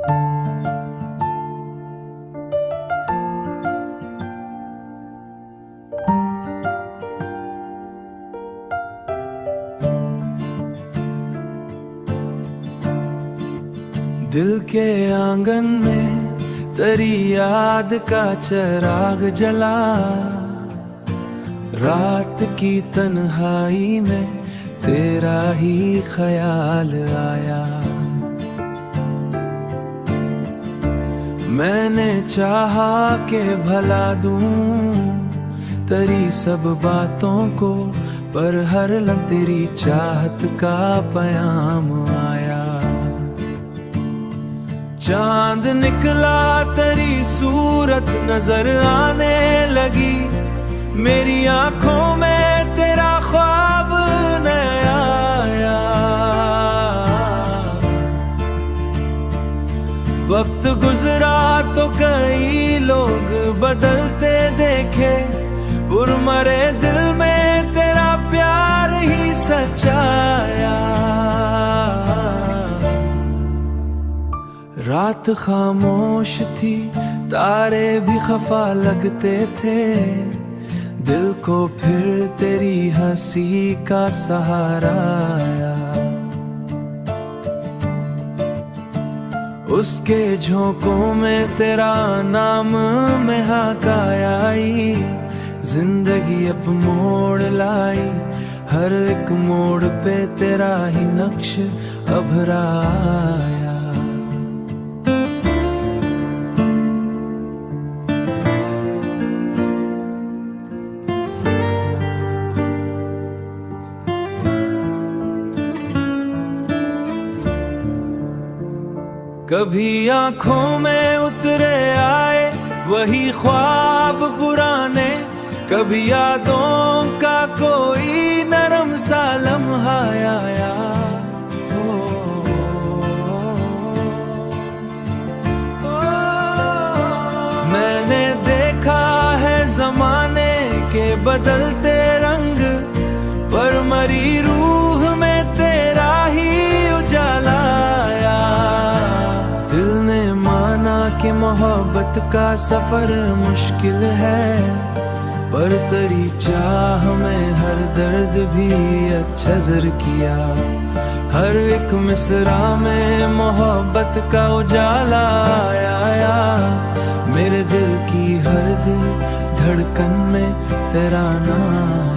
दिल के आंगन में तेरी याद का चिराग जला, रात की तन्हाई में तेरा ही ख्याल आया। मैंने चाहा के भला दूं तेरी सब बातों को, पर हर लम्हे तेरी चाहत का पयाम आया। चांद निकला तेरी सूरत नजर आने लगी, मेरी आंखों में तेरा ख्वाब नया आया। वक्त गुजरा तो कई लोग बदलते देखे, पुरमरे दिल में तेरा प्यार ही सच्चाया। रात खामोश थी, तारे भी खफा लगते थे, दिल को फिर तेरी हंसी का सहारा आया। उसके झोंकों में तेरा नाम महकाया आई, जिंदगी अब मोड़ लाई, हर एक मोड़ पे तेरा ही नक्श अभराया। कभी आंखों में उतरे आए वही ख्वाब पुराने, कभी यादों का कोई नरम सा लम्हा आया। मैंने देखा है जमाने के बदलते रंग, पर मरी रूह में तेरा ही उजाला आया। दिल ने माना कि मोहब्बत का सफर मुश्किल है, पर तेरी चाह में हर दर्द भी अच्छा ज़र किया। हर एक मिसरा में मोहब्बत का उजाला आया। मेरे दिल की हर दिल धड़कन में तेरा नाम